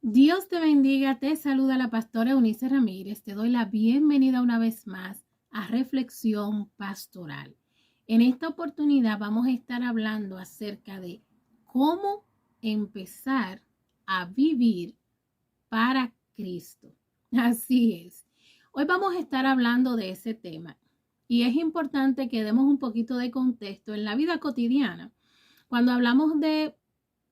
Dios te bendiga, te saluda la pastora Eunice Ramírez. Te doy la bienvenida una vez más a Reflexión Pastoral. En esta oportunidad vamos a estar hablando acerca de cómo empezar a vivir para Cristo. Así es. Hoy vamos a estar hablando de ese tema y es importante que demos un poquito de contexto en la vida cotidiana. Cuando hablamos de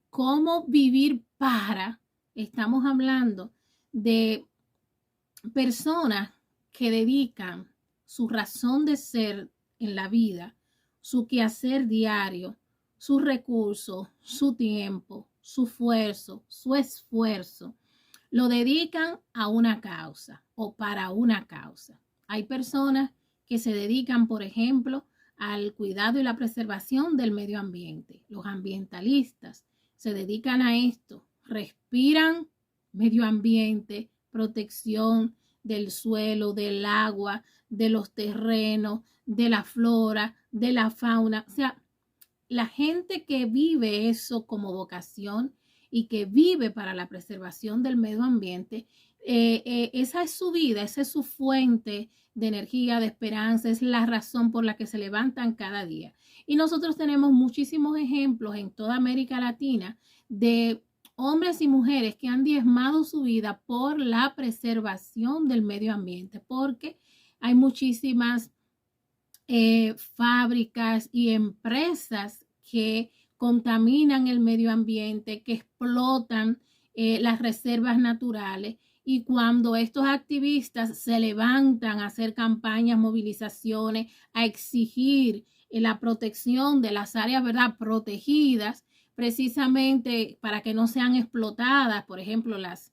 cómo vivir para, estamos hablando de personas que dedican su razón de ser en la vida, su quehacer diario, sus recursos, su tiempo, su esfuerzo, lo dedican a una causa o para una causa. Hay personas que se dedican, por ejemplo, al cuidado y la preservación del medio ambiente. Los ambientalistas se dedican a esto, respiran medio ambiente, protección del suelo, del agua, de los terrenos, de la flora, de la fauna. O sea, la gente que vive eso como vocación y que vive para la preservación del medio ambiente, esa es su vida, esa es su fuente de energía, de esperanza, es la razón por la que se levantan cada día. Y nosotros tenemos muchísimos ejemplos en toda América Latina de hombres y mujeres que han diezmado su vida por la preservación del medio ambiente, porque hay muchísimas fábricas y empresas que contaminan el medio ambiente, que explotan las reservas naturales. Y cuando estos activistas se levantan a hacer campañas, movilizaciones, a exigir la protección de las áreas, ¿verdad?, protegidas, precisamente para que no sean explotadas, por ejemplo, las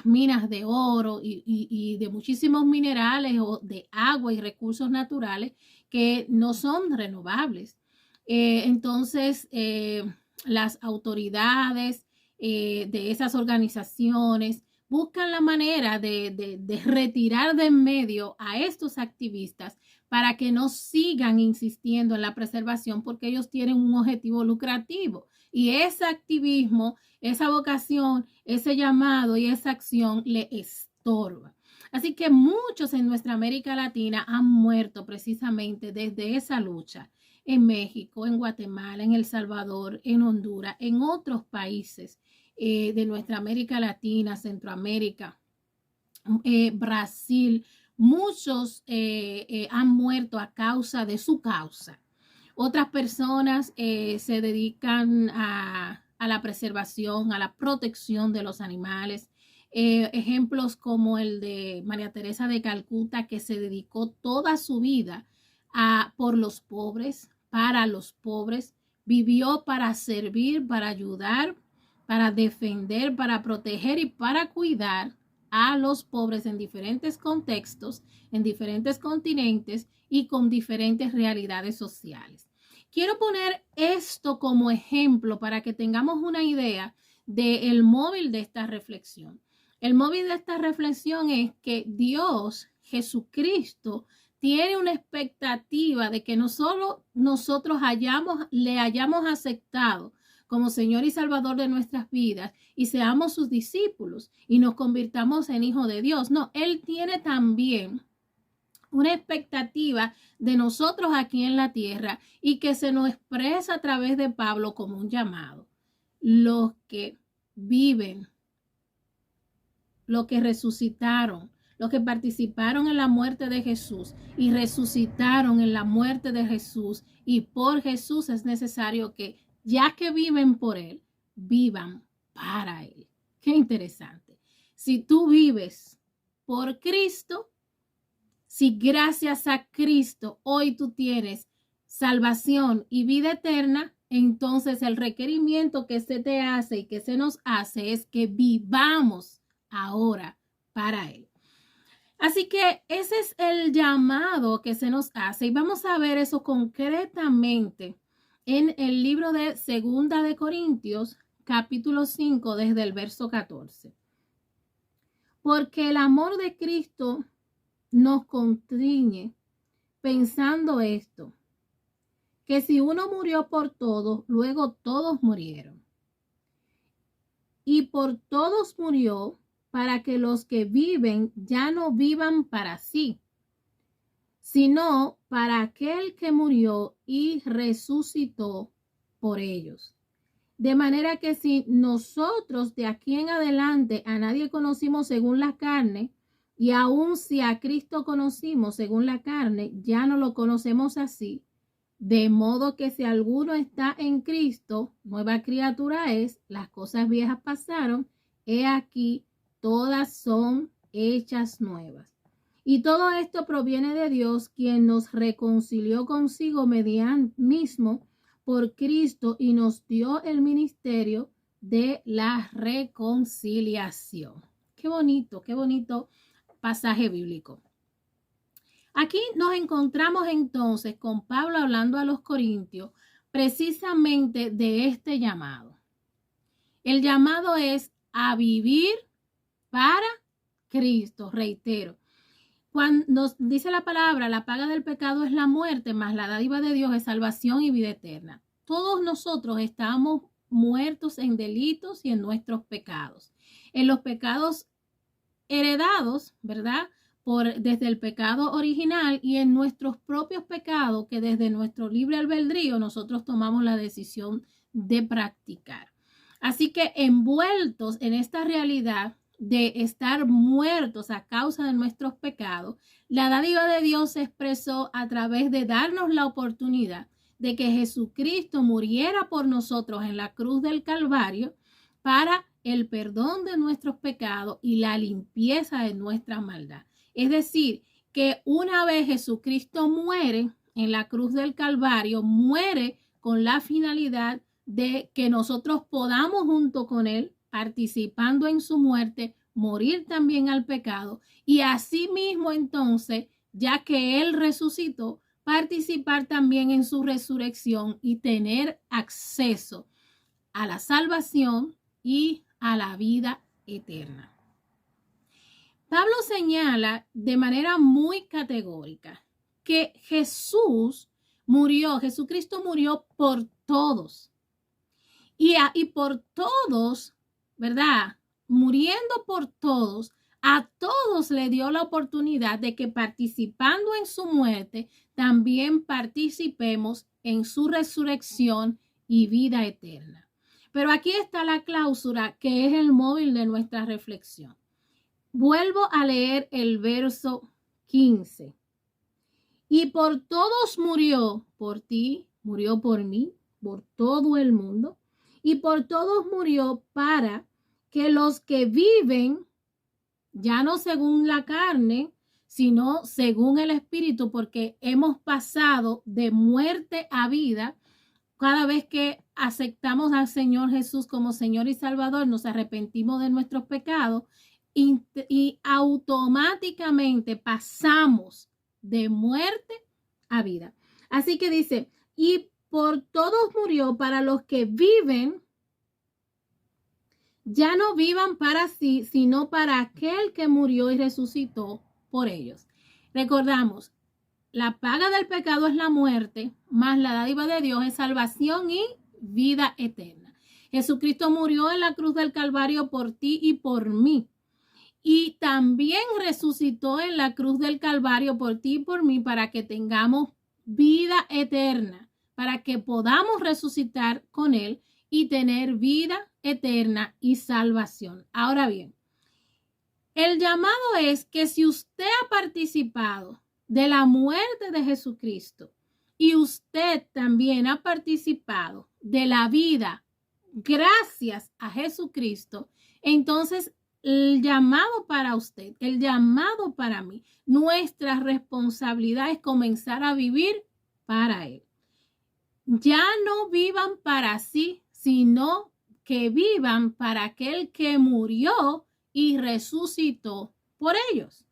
minas de oro y de muchísimos minerales o de agua y recursos naturales que no son renovables. Entonces, las autoridades de esas organizaciones buscan la manera de retirar de en medio a estos activistas para que no sigan insistiendo en la preservación porque ellos tienen un objetivo lucrativo. Y ese activismo, esa vocación, ese llamado y esa acción le estorba. Así que muchos en nuestra América Latina han muerto precisamente desde esa lucha. En México, en Guatemala, en El Salvador, en Honduras, en otros países de nuestra América Latina, Centroamérica, Brasil, muchos han muerto a causa de su causa. Otras personas se dedican a la preservación, a la protección de los animales. Ejemplos como el de María Teresa de Calcuta, que se dedicó toda su vida por los pobres, para los pobres, vivió para servir, para ayudar, para defender, para proteger y para cuidar a los pobres en diferentes contextos, en diferentes continentes y con diferentes realidades sociales. Quiero poner esto como ejemplo para que tengamos una idea del móvil de esta reflexión. El móvil de esta reflexión es que Dios, Jesucristo, tiene una expectativa de que no solo nosotros le hayamos aceptado como Señor y Salvador de nuestras vidas y seamos sus discípulos y nos convirtamos en hijos de Dios. No, Él tiene también una expectativa de nosotros aquí en la tierra y que se nos expresa a través de Pablo como un llamado. Los que viven, los que resucitaron, los que participaron en la muerte de Jesús y resucitaron en la muerte de Jesús, y por Jesús es necesario que, ya que viven por Él, vivan para Él. Qué interesante. Si tú vives por Cristo, si gracias a Cristo hoy tú tienes salvación y vida eterna, entonces el requerimiento que se te hace y que se nos hace es que vivamos ahora para Él. Así que ese es el llamado que se nos hace y vamos a ver eso concretamente en el libro de Segunda de Corintios, capítulo 5, desde el verso 14. Porque el amor de Cristo nos constriñe pensando esto, que si uno murió por todos, luego todos murieron. y por todos murió, para que los que viven ya no vivan para sí, sino para aquel que murió y resucitó por ellos. De manera que si nosotros de aquí en adelante a nadie conocimos según la carne, y aun si a Cristo conocimos según la carne, ya no lo conocemos así. De modo que si alguno está en Cristo, nueva criatura es, las cosas viejas pasaron, he aquí, todas son hechas nuevas. Y todo esto proviene de Dios, quien nos reconcilió consigo mediante mismo por Cristo y nos dio el ministerio de la reconciliación. Qué bonito pasaje bíblico. Aquí nos encontramos entonces con Pablo hablando a los corintios precisamente de este llamado. El llamado es a vivir para Cristo, reitero. Cuando nos dice la palabra, la paga del pecado es la muerte, mas la dádiva de Dios es salvación y vida eterna. Todos nosotros estamos muertos en delitos y en nuestros pecados. En los pecados heredados, ¿verdad? Desde el pecado original y en nuestros propios pecados que desde nuestro libre albedrío nosotros tomamos la decisión de practicar. Así que envueltos en esta realidad de estar muertos a causa de nuestros pecados, la dádiva de Dios se expresó a través de darnos la oportunidad de que Jesucristo muriera por nosotros en la cruz del Calvario para el perdón de nuestros pecados y la limpieza de nuestra maldad. Es decir, que una vez Jesucristo muere en la cruz del Calvario, muere con la finalidad de que nosotros podamos junto con Él, participando en su muerte, morir también al pecado y asimismo entonces, ya que Él resucitó, participar también en su resurrección y tener acceso a la salvación y a la vida eterna. Pablo señala de manera muy categórica que Jesucristo murió por todos. Y por todos, ¿verdad? Muriendo por todos, a todos le dio la oportunidad de que participando en su muerte, también participemos en su resurrección y vida eterna. Pero aquí está la cláusula que es el móvil de nuestra reflexión. Vuelvo a leer el verso 15. Y por todos murió, por ti, murió por mí, por todo el mundo. Y por todos murió para que los que viven, ya no según la carne, sino según el Espíritu, porque hemos pasado de muerte a vida. Cada vez que aceptamos al Señor Jesús como Señor y Salvador, nos arrepentimos de nuestros pecados y automáticamente pasamos de muerte a vida. Así que dice, y por todos murió para los que viven, ya no vivan para sí, sino para aquel que murió y resucitó por ellos. Recordamos, la paga del pecado es la muerte, mas la dádiva de Dios es salvación y vida eterna. Jesucristo murió en la cruz del Calvario por ti y por mí. Y también resucitó en la cruz del Calvario por ti y por mí para que tengamos vida eterna, para que podamos resucitar con Él y tener vida eterna y salvación. Ahora bien, el llamado es que si usted ha participado de la muerte de Jesucristo y usted también ha participado de la vida gracias a Jesucristo, entonces el llamado para usted, el llamado para mí, nuestra responsabilidad es comenzar a vivir para Él. Ya no vivan para sí, sino que vivan para aquel que murió y resucitó por ellos.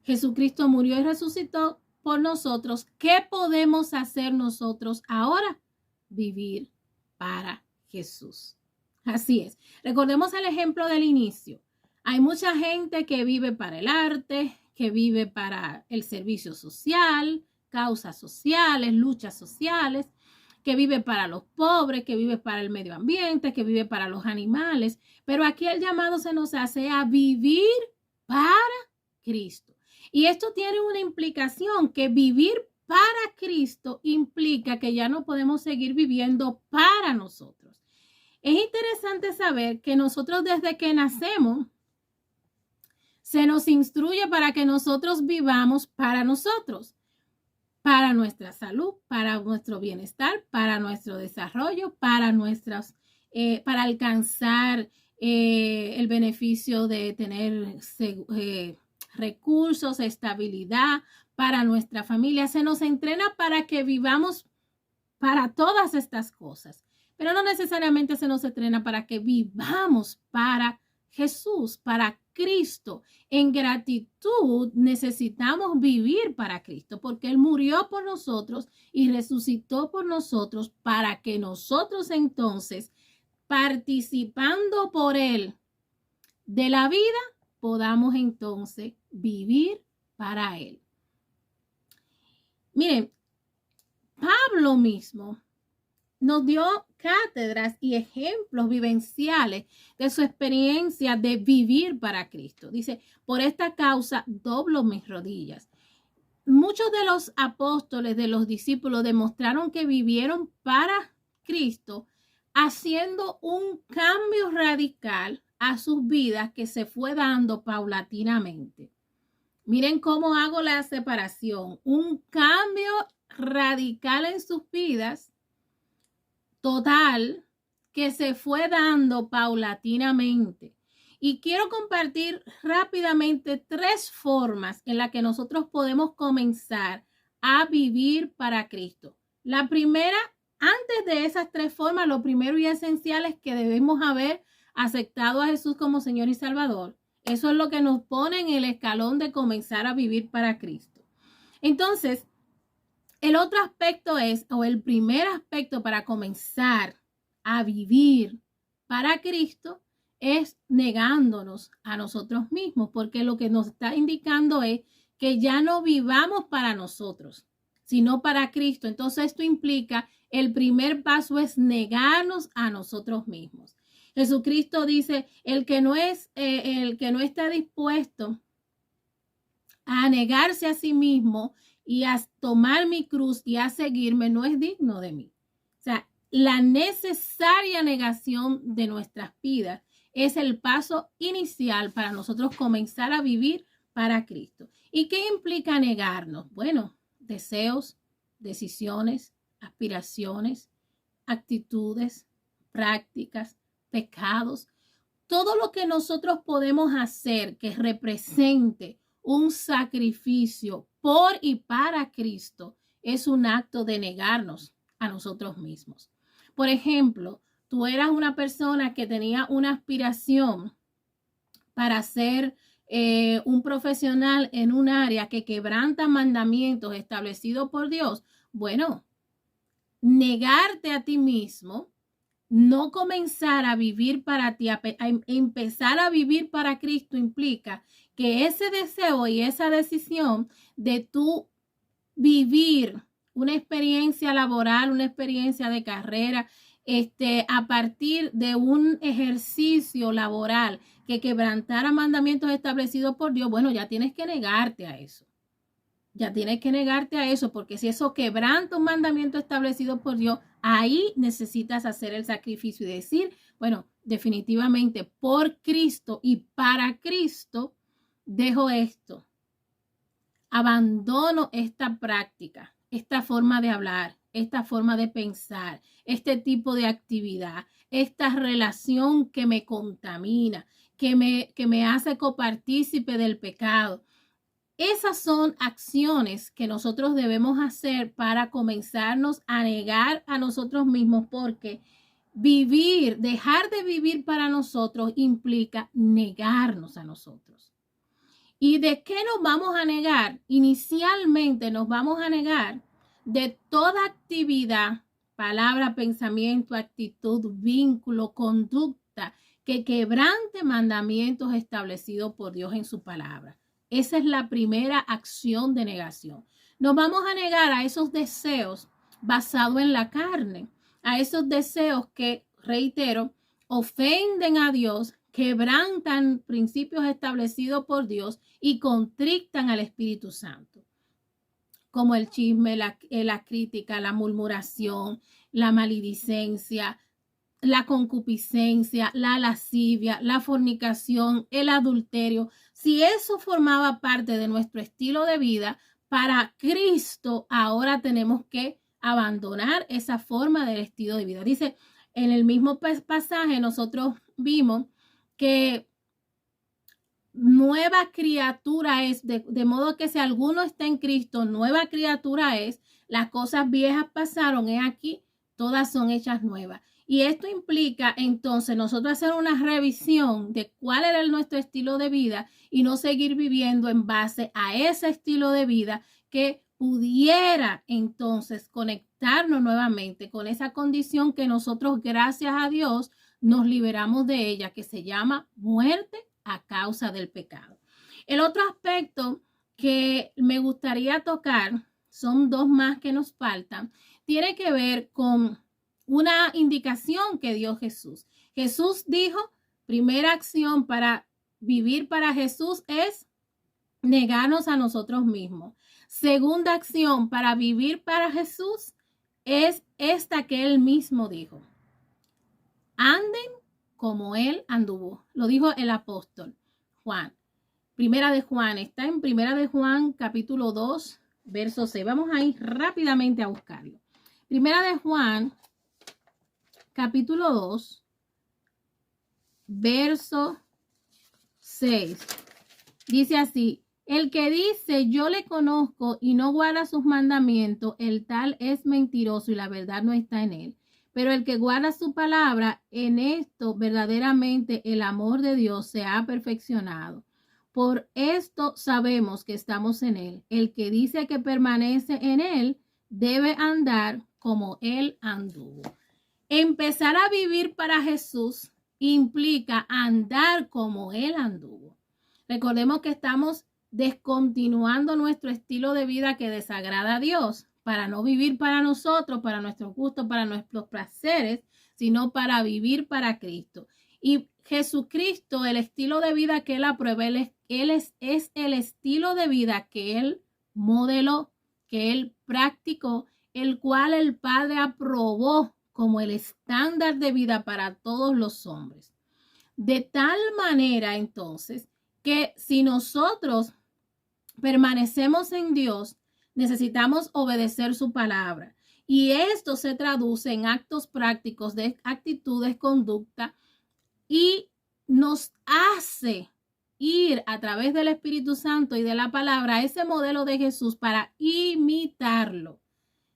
Jesucristo murió y resucitó por nosotros. ¿Qué podemos hacer nosotros ahora? Vivir para Jesús. Así es. Recordemos el ejemplo del inicio. Hay mucha gente que vive para el arte, que vive para el servicio social, causas sociales, luchas sociales, que vive para los pobres, que vive para el medio ambiente, que vive para los animales. Pero aquí el llamado se nos hace a vivir para Cristo. Y esto tiene una implicación, que vivir para Cristo implica que ya no podemos seguir viviendo para nosotros. Es interesante saber que nosotros desde que nacemos se nos instruye para que nosotros vivamos para nosotros, para nuestra salud, para nuestro bienestar, para nuestro desarrollo, para alcanzar el beneficio de tener recursos, estabilidad para nuestra familia. Se nos entrena para que vivamos para todas estas cosas, pero no necesariamente se nos entrena para que vivamos para Jesús, para Cristo. En gratitud necesitamos vivir para Cristo, porque Él murió por nosotros y resucitó por nosotros para que nosotros entonces, participando por Él de la vida, podamos entonces vivir para Él. Miren, Pablo mismo nos dio cátedras y ejemplos vivenciales de su experiencia de vivir para Cristo. Dice, por esta causa doblo mis rodillas. Muchos de los apóstoles, de los discípulos, demostraron que vivieron para Cristo, haciendo un cambio radical a sus vidas que se fue dando paulatinamente. Miren cómo hago la separación. Un cambio radical en sus vidas, total, que se fue dando paulatinamente. Y quiero compartir rápidamente 3 formas en las que nosotros podemos comenzar a vivir para Cristo. La primera, antes de esas 3 formas, lo primero y esencial es que debemos haber aceptado a Jesús como Señor y Salvador. Eso es lo que nos pone en el escalón de comenzar a vivir para Cristo. Entonces, el otro aspecto es, o el primer aspecto para comenzar a vivir para Cristo, es negándonos a nosotros mismos, porque lo que nos está indicando es que ya no vivamos para nosotros, sino para Cristo. Entonces esto implica, el primer paso es negarnos a nosotros mismos. Jesucristo dice, el que no está dispuesto a negarse a sí mismo y a tomar mi cruz y a seguirme, no es digno de mí. O sea, la necesaria negación de nuestras vidas es el paso inicial para nosotros comenzar a vivir para Cristo. ¿Y qué implica negarnos? Bueno, deseos, decisiones, aspiraciones, actitudes, prácticas, pecados, todo lo que nosotros podemos hacer que represente un sacrificio por y para Cristo es un acto de negarnos a nosotros mismos. Por ejemplo, tú eras una persona que tenía una aspiración para ser un profesional en un área que quebranta mandamientos establecidos por Dios. Bueno, negarte a ti mismo, no comenzar a vivir para ti, a empezar a vivir para Cristo implica que ese deseo y esa decisión de tú vivir una experiencia laboral, una experiencia de carrera, a partir de un ejercicio laboral que quebrantara mandamientos establecidos por Dios, bueno, ya tienes que negarte a eso. Ya tienes que negarte a eso, porque si eso quebranta un mandamiento establecido por Dios, ahí necesitas hacer el sacrificio y decir, bueno, definitivamente por Cristo y para Cristo, dejo esto. Abandono esta práctica, esta forma de hablar, esta forma de pensar, este tipo de actividad, esta relación que me contamina, que me hace copartícipe del pecado. Esas son acciones que nosotros debemos hacer para comenzarnos a negar a nosotros mismos, porque dejar de vivir para nosotros implica negarnos a nosotros. ¿Y de qué nos vamos a negar? Inicialmente nos vamos a negar de toda actividad, palabra, pensamiento, actitud, vínculo, conducta que quebrante mandamientos establecidos por Dios en su palabra. Esa es la primera acción de negación. Nos vamos a negar a esos deseos basado en la carne, a esos deseos que, reitero, ofenden a Dios, quebrantan principios establecidos por Dios y contrictan al Espíritu Santo, como el chisme, la crítica, la murmuración, la maledicencia, la concupiscencia, la lascivia, la fornicación, el adulterio. Si eso formaba parte de nuestro estilo de vida, para Cristo ahora tenemos que abandonar esa forma del estilo de vida. Dice, en el mismo pasaje nosotros vimos que nueva criatura es, de modo que si alguno está en Cristo, nueva criatura es, las cosas viejas pasaron, he aquí, todas son hechas nuevas. Y esto implica entonces nosotros hacer una revisión de cuál era nuestro estilo de vida y no seguir viviendo en base a ese estilo de vida que pudiera entonces conectarnos nuevamente con esa condición que nosotros, gracias a Dios, nos liberamos de ella, que se llama muerte a causa del pecado. El otro aspecto que me gustaría tocar, son dos más que nos faltan, tiene que ver con una indicación que dio Jesús. Jesús dijo, primera acción para vivir para Jesús es negarnos a nosotros mismos. Segunda acción para vivir para Jesús es esta que él mismo dijo. Anden como él anduvo. Lo dijo el apóstol Juan. Primera de Juan. Está en Primera de Juan, capítulo 2, verso 6. Vamos a ir rápidamente a buscarlo. Primera de Juan, capítulo 2, verso 6. Dice así: el que dice yo le conozco y no guarda sus mandamientos, el tal es mentiroso y la verdad no está en él. Pero el que guarda su palabra, en esto verdaderamente el amor de Dios se ha perfeccionado. Por esto sabemos que estamos en él. El que dice que permanece en él debe andar como él anduvo. Empezar a vivir para Jesús implica andar como él anduvo. Recordemos que estamos descontinuando nuestro estilo de vida que desagrada a Dios, para no vivir para nosotros, para nuestros gustos, para nuestros placeres, sino para vivir para Cristo. Y Jesucristo, el estilo de vida que él aprueba, él es el estilo de vida que él modeló, que él practicó, el cual el Padre aprobó como el estándar de vida para todos los hombres. De tal manera, entonces, que si nosotros permanecemos en Dios, necesitamos obedecer su palabra. Y esto se traduce en actos prácticos de actitudes, conducta, y nos hace ir a través del Espíritu Santo y de la palabra a ese modelo de Jesús para imitarlo.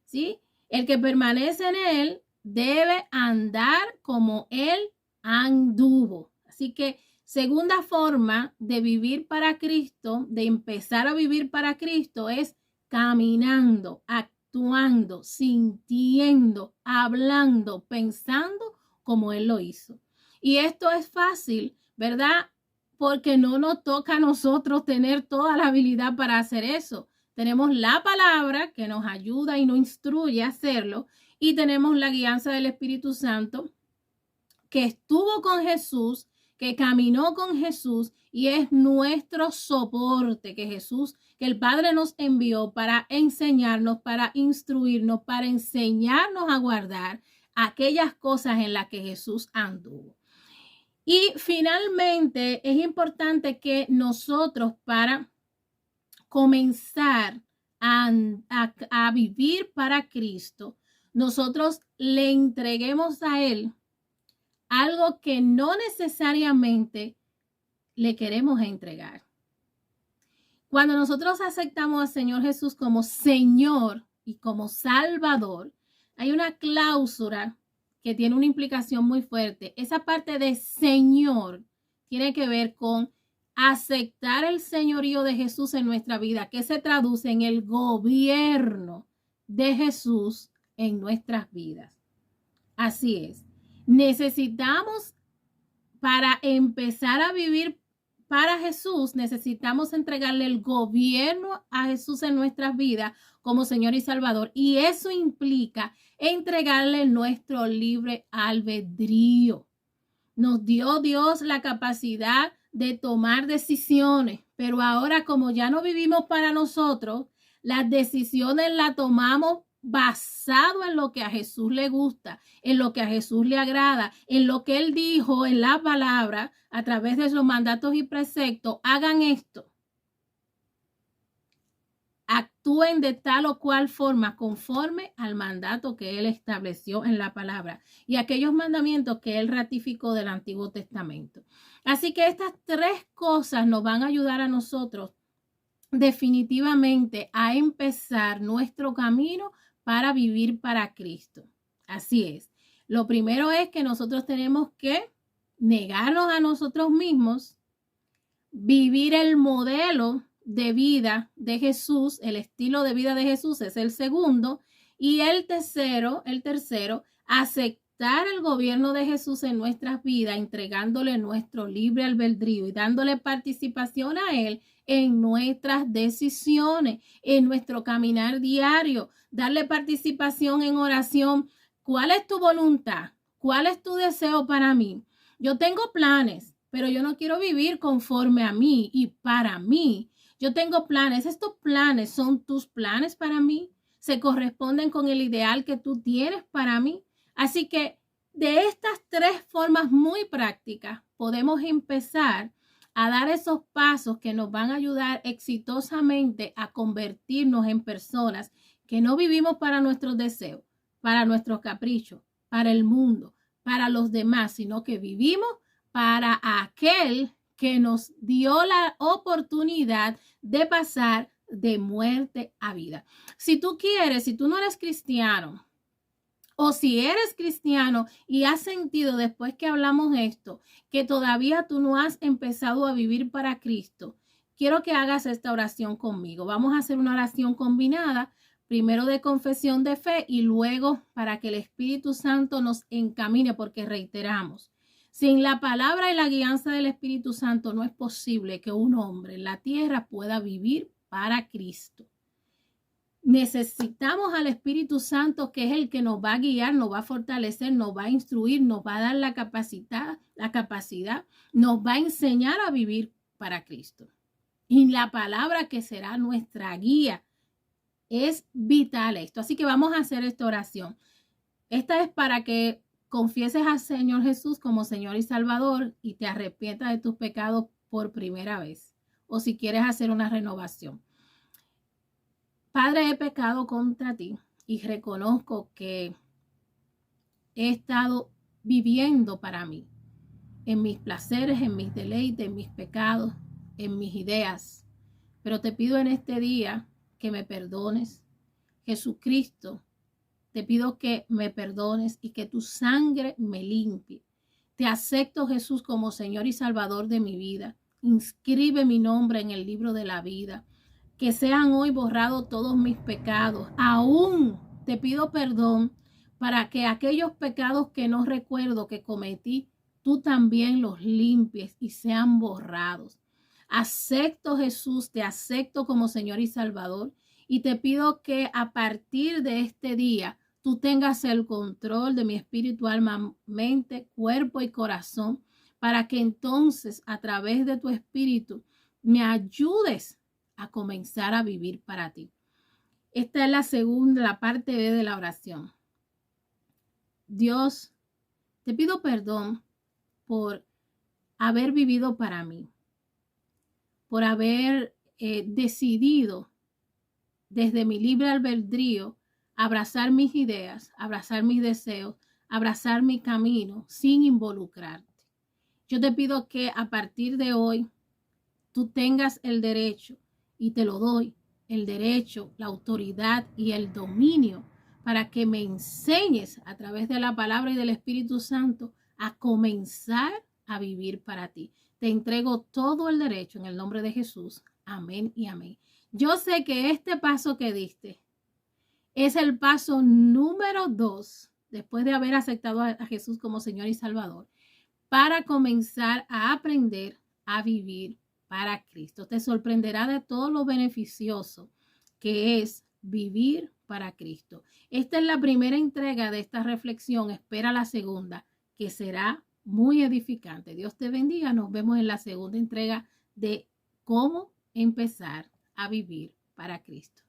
¿Sí? El que permanece en él debe andar como él anduvo. Así que segunda forma de vivir para Cristo, de empezar a vivir para Cristo, es caminando, actuando, sintiendo, hablando, pensando como él lo hizo. Y esto es fácil, ¿verdad? Porque no nos toca a nosotros tener toda la habilidad para hacer eso. Tenemos la palabra que nos ayuda y nos instruye a hacerlo, y tenemos la guianza del Espíritu Santo que estuvo con Jesús, que caminó con Jesús y es nuestro soporte que el Padre nos envió para enseñarnos, para instruirnos, para enseñarnos a guardar aquellas cosas en las que Jesús anduvo. Y finalmente es importante que nosotros, para comenzar a vivir para Cristo, nosotros le entreguemos a él algo que no necesariamente le queremos entregar. Cuando nosotros aceptamos al Señor Jesús como Señor y como Salvador, hay una cláusula que tiene una implicación muy fuerte. Esa parte de Señor tiene que ver con aceptar el señorío de Jesús en nuestra vida, que se traduce en el gobierno de Jesús en nuestras vidas. Así es. Necesitamos, para empezar a vivir para Jesús necesitamos entregarle el gobierno a Jesús en nuestras vidas como Señor y Salvador. Y eso implica entregarle nuestro libre albedrío. Nos dio Dios la capacidad de tomar decisiones, pero ahora como ya no vivimos para nosotros, las decisiones las tomamos basado en lo que a Jesús le gusta, en lo que a Jesús le agrada, en lo que Él dijo en la palabra a través de sus mandatos y preceptos. Hagan esto. Actúen de tal o cual forma conforme al mandato que Él estableció en la palabra y aquellos mandamientos que Él ratificó del Antiguo Testamento. Así que estas tres cosas nos van a ayudar a nosotros definitivamente a empezar nuestro camino para vivir para Cristo. Así es. Lo primero es que nosotros tenemos que negarnos a nosotros mismos, vivir el modelo de vida de Jesús, el estilo de vida de Jesús es el segundo, y el tercero, aceptar el gobierno de Jesús en nuestras vidas, entregándole nuestro libre albedrío y dándole participación a Él en nuestras decisiones, en nuestro caminar diario, darle participación en oración. ¿Cuál es tu voluntad? ¿Cuál es tu deseo para mí? Yo tengo planes, pero yo no quiero vivir conforme a mí y para mí. Yo tengo planes. ¿Estos planes son tus planes para mí? ¿Se corresponden con el ideal que tú tienes para mí? Así que de estas tres formas muy prácticas podemos empezar a dar esos pasos que nos van a ayudar exitosamente a convertirnos en personas que no vivimos para nuestros deseos, para nuestros caprichos, para el mundo, para los demás, sino que vivimos para aquel que nos dio la oportunidad de pasar de muerte a vida. Si tú quieres, si tú no eres cristiano, o si eres cristiano y has sentido después que hablamos esto, que todavía tú no has empezado a vivir para Cristo, quiero que hagas esta oración conmigo. Vamos a hacer una oración combinada, primero de confesión de fe y luego para que el Espíritu Santo nos encamine, porque reiteramos, sin la palabra y la guianza del Espíritu Santo no es posible que un hombre en la tierra pueda vivir para Cristo. Necesitamos al Espíritu Santo, que es el que nos va a guiar, nos va a fortalecer, nos va a instruir, nos va a dar la capacidad, nos va a enseñar a vivir para Cristo. Y la palabra que será nuestra guía es vital esto. Así que vamos a hacer esta oración. Esta es para que confieses al Señor Jesús como Señor y Salvador y te arrepientas de tus pecados por primera vez. O si quieres hacer una renovación. Padre, he pecado contra ti y reconozco que he estado viviendo para mí, en mis placeres, en mis deleites, en mis pecados, en mis ideas. Pero te pido en este día que me perdones. Jesucristo, te pido que me perdones y que tu sangre me limpie. Te acepto, Jesús, como Señor y Salvador de mi vida. Inscribe mi nombre en el libro de la vida. Que sean hoy borrados todos mis pecados. Aún te pido perdón para que aquellos pecados que no recuerdo que cometí, tú también los limpies y sean borrados. Acepto, Jesús, te acepto como Señor y Salvador y te pido que a partir de este día tú tengas el control de mi espíritu, alma, mente, cuerpo y corazón, para que entonces a través de tu espíritu me ayudes a comenzar a vivir para ti. Esta es la parte B de la oración. Dios, te pido perdón por haber vivido para mí, por haber decidido desde mi libre albedrío abrazar mis ideas, abrazar mis deseos, abrazar mi camino sin involucrarte. Yo te pido que a partir de hoy tú tengas el derecho, y te lo doy, el derecho, la autoridad y el dominio para que me enseñes a través de la palabra y del Espíritu Santo a comenzar a vivir para ti. Te entrego todo el derecho en el nombre de Jesús. Amén y amén. Yo sé que este paso que diste es el paso número 2, después de haber aceptado a Jesús como Señor y Salvador, para comenzar a aprender a vivir para Cristo. Te sorprenderá de todo lo beneficioso que es vivir para Cristo. Esta es la primera entrega de esta reflexión. Espera la segunda, que será muy edificante. Dios te bendiga. Nos vemos en la segunda entrega de cómo empezar a vivir para Cristo.